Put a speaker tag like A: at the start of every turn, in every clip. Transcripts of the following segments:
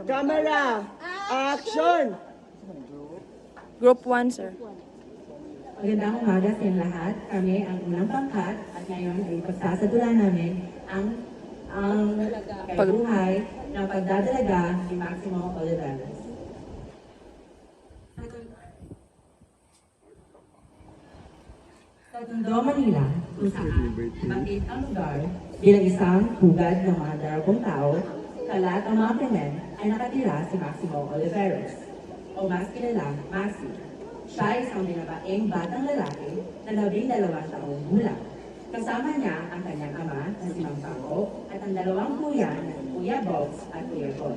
A: Camera! Action!
B: Group 1, sir.
C: Magandang umaga sa inyong lahat. Kami ang unang pangkat at ngayon ay pagsasadula namin ang pagbuhay ng pagdadalaga ni Maximo Oliveros. Sa Tondo, Manila, kung saan bakit ang lugar bilang isang hugad ng mga darabong tao, kalat ang mga krimen ay nakatira si Maximo Oliveros o mas kilala, Maxi. Siya ay isang binabaeng batang lalaki na 12 taong gulang. Kasama niya ang kanyang ama na si Mang Paco at ang dalawang kuya na si Kuya Box at Kuya Boy.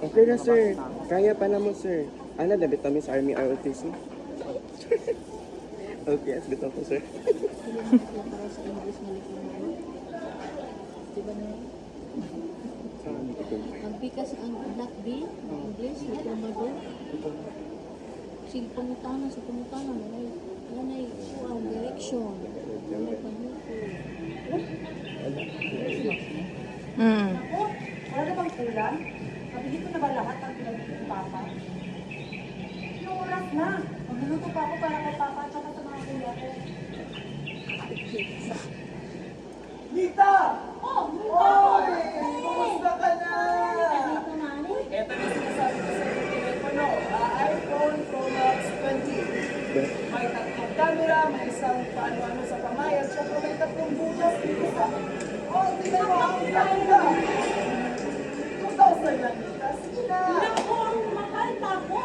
A: Okay na, sir. Kaya pa naman, sir. Ano, dabit kami sa Army ROTC? Okay, as bitaw ko, sir.
D: Ang pikas ang black bean, ang English, ang pamado. Sige, pangutana sa pangutana. Yan ay ang direction. Yan ay panuto.
E: Wala na bang kulang? Mabili ko na ba lahat ng pinagpili ni Papa? Yung oras na. Magluluto pa ako para kay Papa at saka sa mga kuya ko. Nita! Oh! Oy! Kumusta ka na? Ito na sinasabi ko sa yung telepono. iPhone Pro Max 20. May tatlong camera, may isang paano-ano sa kamay, at saka may tatlong butas dito sa... Oh, tingnan mo ang ganda! 2,000 lang, Nita. Sige na! Naku, mahal pa ako!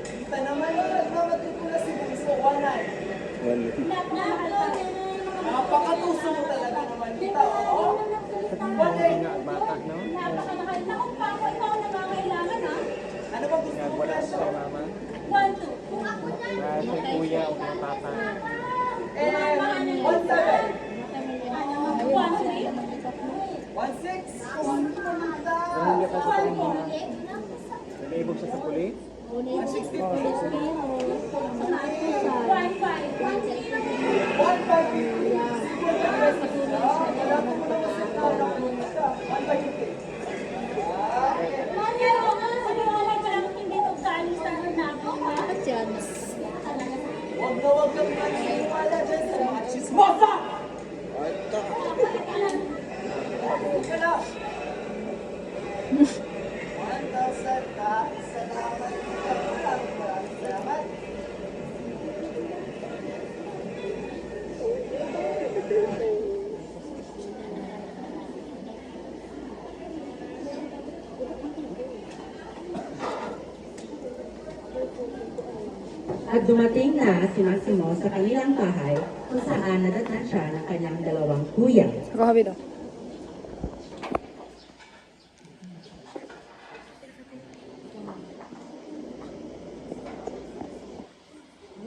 E: Kita naman yung nagmamatrikula si Bunso, 1-9. Napakatuso mo talaga naman, Nita. Oo. 1-9.
D: Napakamahal na kung pa ako ikaw na makakailangan, ha?
E: Ano ba gusto mo presyo?
D: 1-2. Kung ako na.
A: Kuya o kay Papa.
E: 1-7.
D: 1-3.
E: 1-6. Kung Nita.
A: Nag-iibog siya sa puli?
E: Huwag na huwag kang maniniwala dyan sa mga chismosa! Ika na! 1,000 ka. Salamat. Maraming salamat.
C: At dumating na si Maximo sa kanilang bahay kung saan nadatnan siya ng kanyang dalawang kuya.
B: Ako habi daw.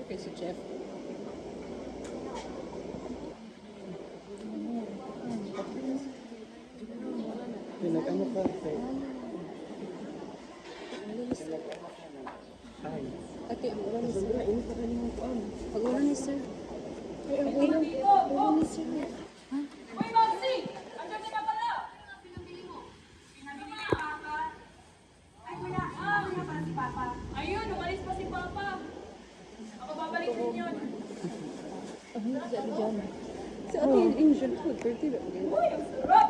B: Okay, si Jeff.
A: Pinag-ano ka, sir? Ay.
D: Ate, ang ulan ni sir. Ang ulan ni sir. Ay, ang ulan ni sir.
E: Hoy, Maxi! Andiyan ka na pala! Pinabili mo. Pinabili ni Papa. Ay, wala. Wala pa si Papa. Ayun, umalis pa si Papa. Ako babalik din yun.
B: Sa atin, Angel food, 30 ba?
E: Uy, ang sarap!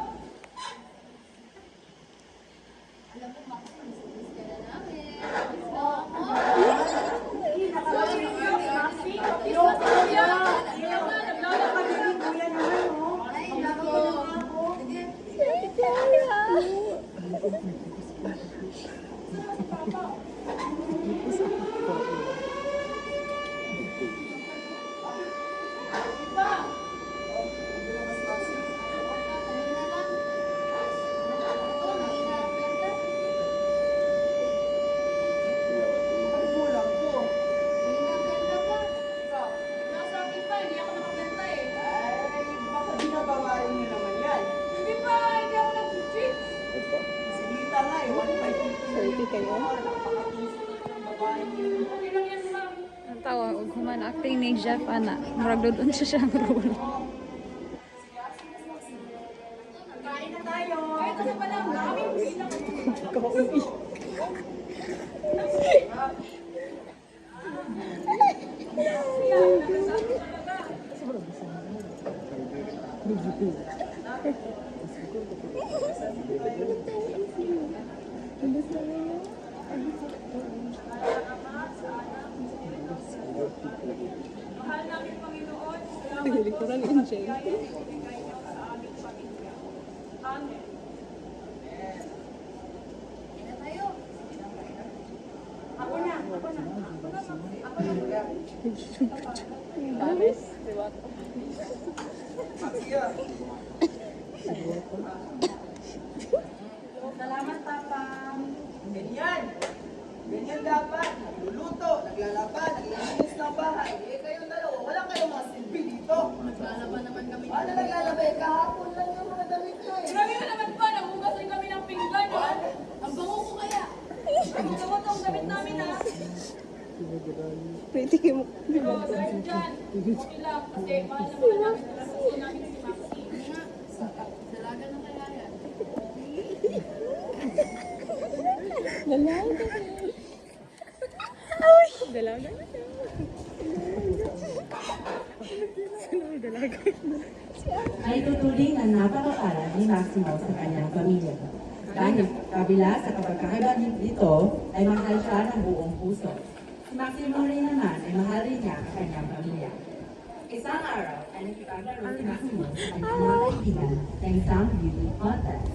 B: kayo? Ang tawa, huwag human acting ni Jeff, ana. Murag doon siya siyang role. Likuran in jail.
E: Salamat, Papa. Ganyan. Ganyan dapat. Nagluluto, naglalaban, naglilinis ng bahay. Eh, kayong dalawa, wala kayong mga silbi dito. Naglalaban naman kami. Ano naglalabay? Kahapon lang yung mga damit ko eh.
F: Grabe ka naman pa, nagugas rin kami ng pinggan, ha? Ang bango ko kaya. Ang gamot ang gamit namin, ha?
B: Pretty kayo mo.
F: Pero dahil dyan, okay lang. Kasi mahal naman namin, nalasuko namin si Maxi.
D: Dalaga na kaya yan.
B: Dalaga.
C: Ay tuturing na napakapalad ni Maximo sa kanyang pamilya. Dahil kabila sa kapagkakaiba nito ay mahal siya ng buong puso. Si Maximo rin naman ay mahal rin niya ang kanyang pamilya. Isang araw ay nakipaglaro si Maximo sa kanyang mga kaibigan sa isang beauty contest.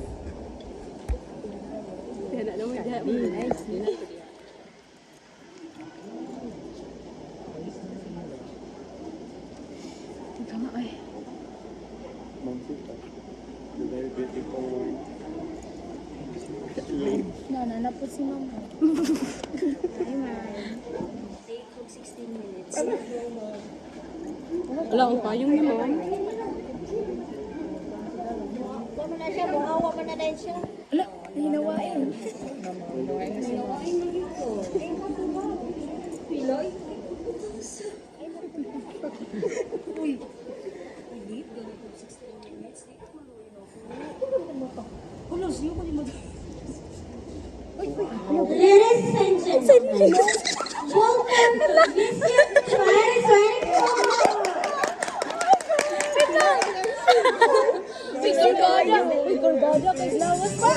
B: Tama ay.
A: Mamsita. The very beautiful one.
D: Na po si Mama. Ay, man. Take 16 minutes.
B: Wala akong payong ni Mom.
D: Huwag mo na siya, bungawa mo na dahil siya.
B: Wala, hinawain.
D: Piloy?
G: Ladies and gentlemen, welcome to Miss Youth 2024.
B: Victor Goda! Victor Goda kay Lawas pa!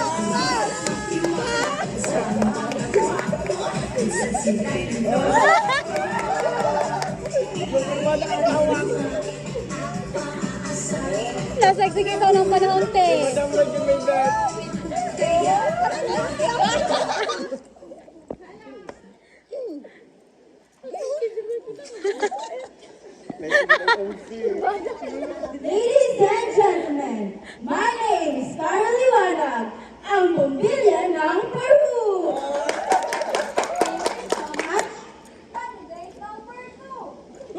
B: Nasexy kayo ng panahon, te!
G: Ladies and gentlemen, my name is Carla Liwanag, ang bumbilya ng Peru. At candidate number 2.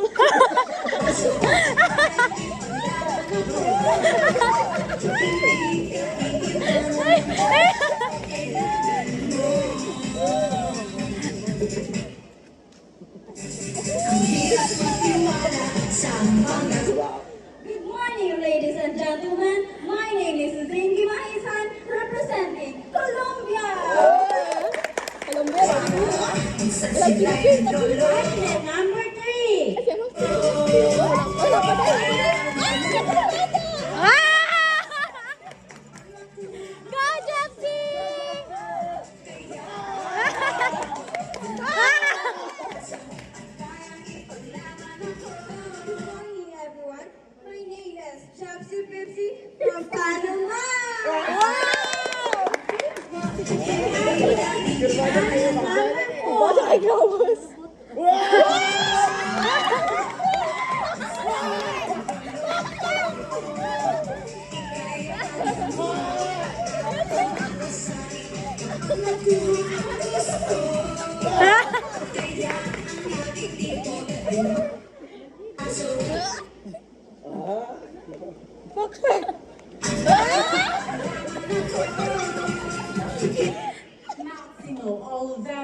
G: Good morning, ladies and gentlemen. My name is Zingy Maisan, representing Colombia. Candidate number 3. Good morning, everyone. My name is Chapsy Pepsi from Panama.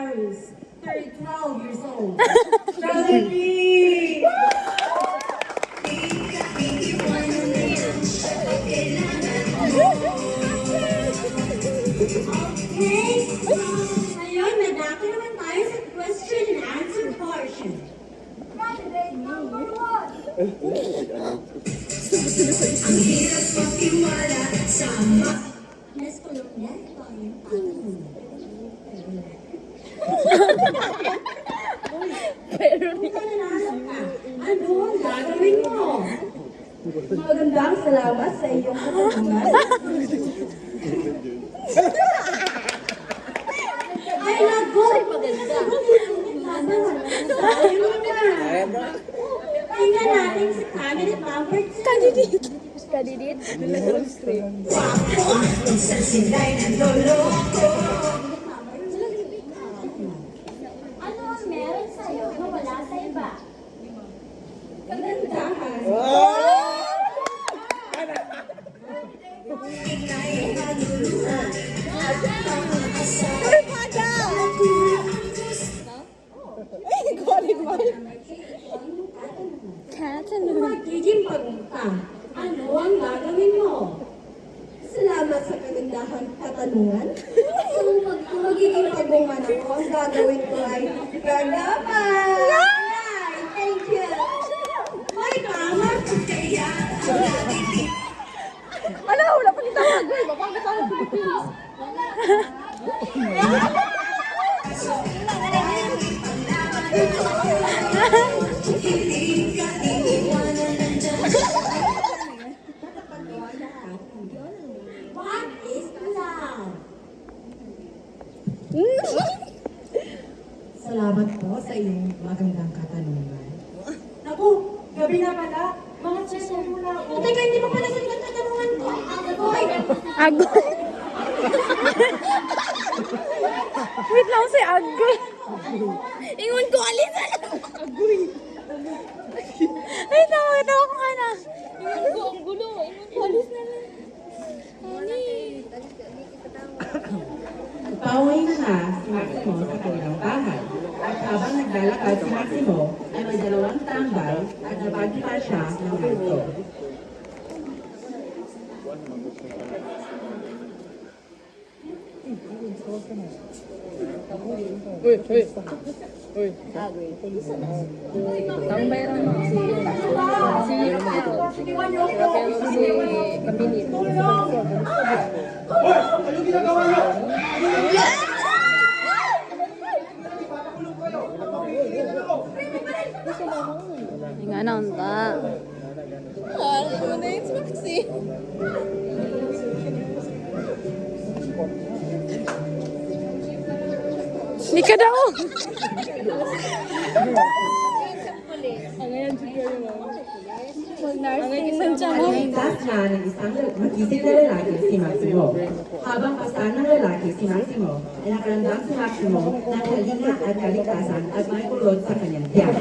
G: Varus, 12 years old. Strawberry! Okay, ngayon nadako naman tayo sa question and answer portion. Candidate number 1. Ang hirap magtiwala sa Miss Colombia, ito ang iyong tanong. Kung nananalo ka, ano ang gagawin mo? Magandang salamat sa iyong katanungan. Ay, nago! Tingnan natin si candidate number 2.
B: Candidate.
G: Ano ang meron sa'yo na wala sa iba? Kagandahan. Kung magiging pagpunta, ano ang gagawin mo? Salamat sa kagandahang katanungan. Kung magiging pagbungan ako, ang gagawin ko ay gagaman! Ay, thank you! May tama!
B: Ano? Wala pa nitawag. Mapagkat ako Pilipinas.
G: What is love?
C: Salamat po sa iyong magandang katanungan.
G: Naku, gabi na pala. Mga chess muna ako. Teka, hindi pa pala sa katanungan ko. Agoy!
B: Agoy. Wait lang si Agoy. Ingon ko, alisa lang. Agoy. Wait lang, tawa ko ka na. Ingon ko, ang gulo. Ingon ko, alis na lang.
C: Pauwi na si Maximo sa kanilang bahay. At habang naglalakad si Maximo, ay may dalawang tambay at napagkita siya ng multo.
B: Tambay rin si Kabilit.
E: Ano ginagawa niyo?
B: Nga nanta. Ano na yun si Maxi? Hindi ka daw!
C: Pinagtas na ng isang mag-isip na lalaki si Maximo. Habang pasan ng lalaki si Maximo, ay nakaramdam si Maximo ng kalinga at kaligtasan at may kulot sa kanyang tiyan.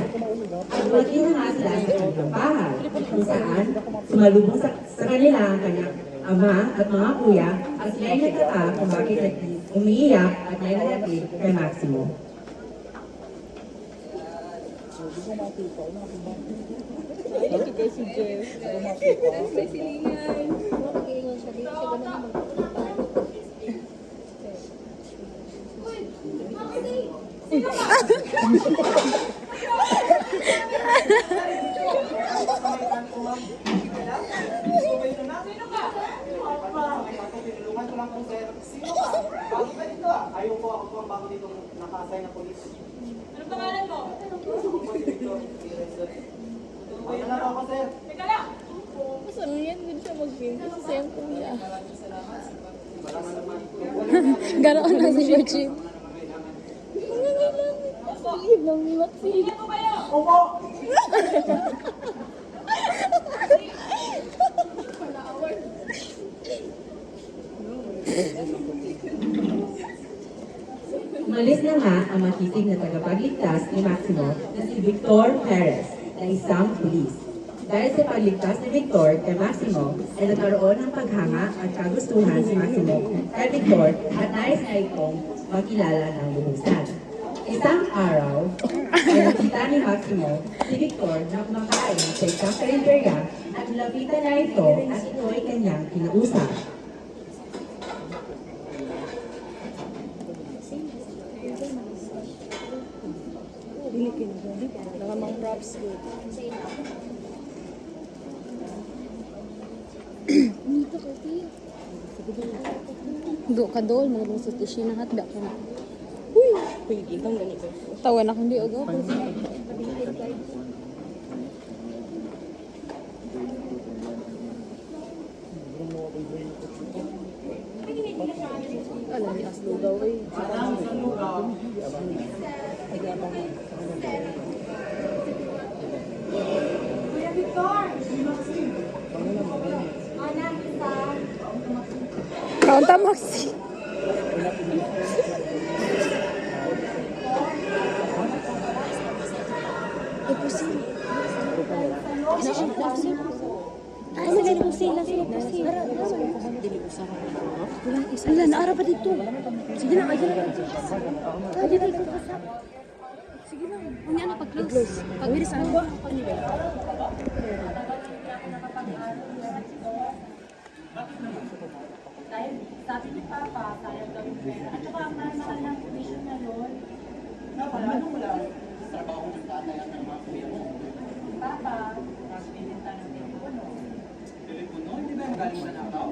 C: At dumating na nga sila sa kanilang bahay, kung saan sumalubong sa kanila ang kanyang ama at mga kuya at sila ay nagtaka kung bakit umiiyak at may nalapit kay Maximo.
E: Tinulungan ko lang po, sir. Sino ka? Bago ka dito ah. Ayaw po ako po ang bago dito nakasay na polis.
F: Anong pangalan mo?
E: Ano lang ako, sir?
F: Teka lang.
B: Saan yan? Hindi siya mag-win. Kasi yung kuya. Ganoon na si Virgin. Sige lang, Maxi.
F: Tingnan ko kayo.
E: Opo!
C: Umalis na nga ang makisig na tagapagligtas ni Maximo na si Victor Perez na isang pulis. Dahil sa pagligtas ni Victor kay Maximo, ay nagkaroon ng paghanga at kagustuhan si Maximo kay Victor at nais na itong makilala ng lubusan. Isang araw, ay nakita ni Maximo si Victor na kumakain sa isang karinderya at nilapitan na ito at ito ay kanyang kinausap.
B: Do ka dol, mga sa tisyo na hatda ka na. Uy! Tawa na kundi agaw. Alam ni Aslo daw eh. Kaunta Maxi.
D: Ano ganun ko sila sila.
B: Ala, naara pa dito. Sige na, ayan na.
D: Kaya dito kasap.
B: Sige na. Unya na pag-close. Pag-bilis ako.
C: Dahil sabi ni Papa, kaya gawin pera. At saka ang mahal ng tuition na yun. Wala. Trabaho ng tatay at ng mga kuya mo. Papa, mas pinita ng telepono. Telepono? Hindi ba yung galing sa nakaw?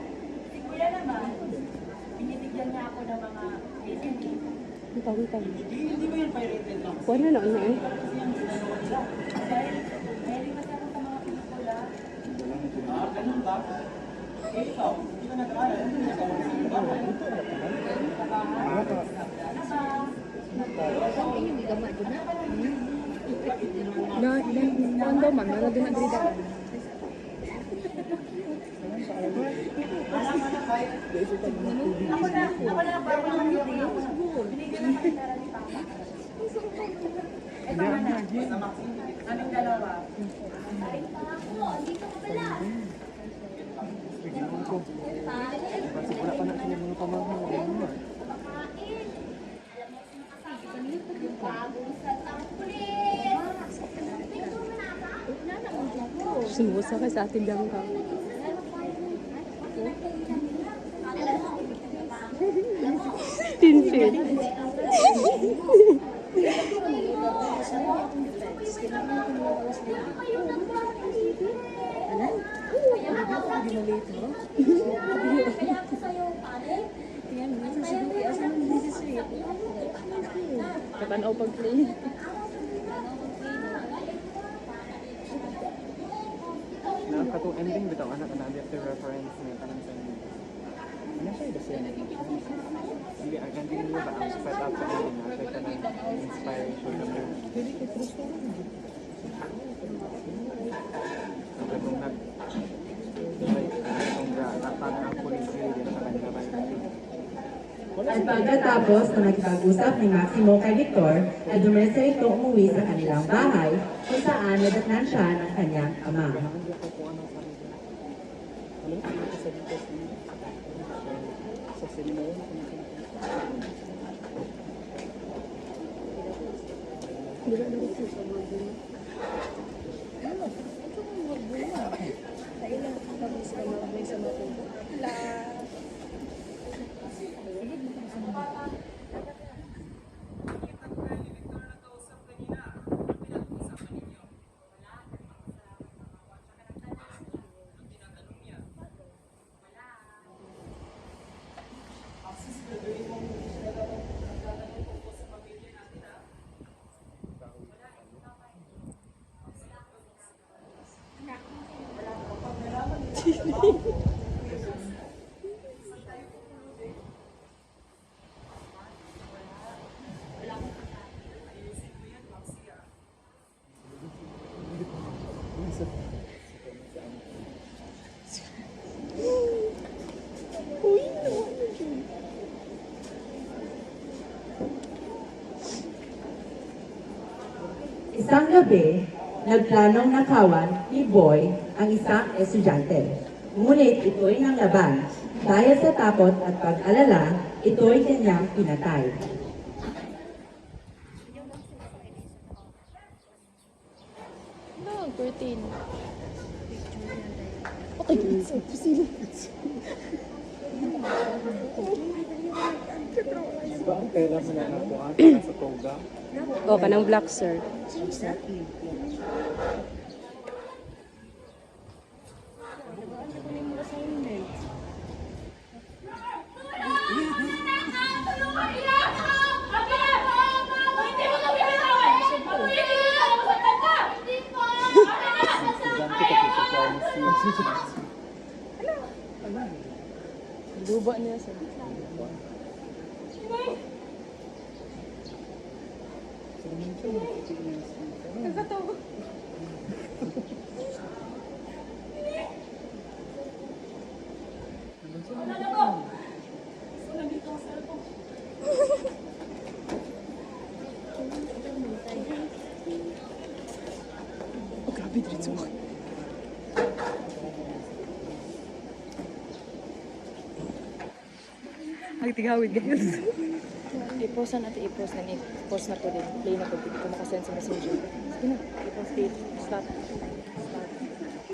C: Si Kuya naman, binibigyan niya ako ng mga DVD. Hindi ba yung pirated lang?
B: Wala na, ano eh.
C: Dahil kasi ako sa mga pelikula. Ganun ba? Eh, ikaw, hindi ka nag-aaral. Ano yung nagawa sa iyo?
B: Ano daw man, meron din ang grida.
C: Aming dalawa.
B: Sumusa ka sa atin lang ka. Tintin. Katanaw pag-play.
A: Nakakatong ending bitaw anak na after reference niya tanang sa inyo. Ano siya the same? Hindi ang ending niya ba ang set up sa inyo na siya kanang inspiration na mo. Katong nag katong natag ang police din sa kanila ba.
C: At pagkatapos na nagpag-usap ni Maximo kay Victor, ay dumesa ito umuwi sa kanilang bahay kung saan nadatnan siya ng kanyang ama. Isang gabi, nagplanong nakawan ni Boy ang isang estudyante. Ngunit ito'y nang laban. Dahil sa takot at pag-alala, ito'y kanyang pinatay.
B: Super 10. Okay, sila.
A: Diba ang pera mo na nakuha para sa toga?
B: O, kanang black, sir.
A: Estudyante ka po sa pharmacy.
B: Luba niya, sir. Oh, grabe, diretso mo. Ay, tigawid, guys. I-post na natin, i-post na po din. Play na po din. Kung makasend sa messenger. Sige na, i-post, stop.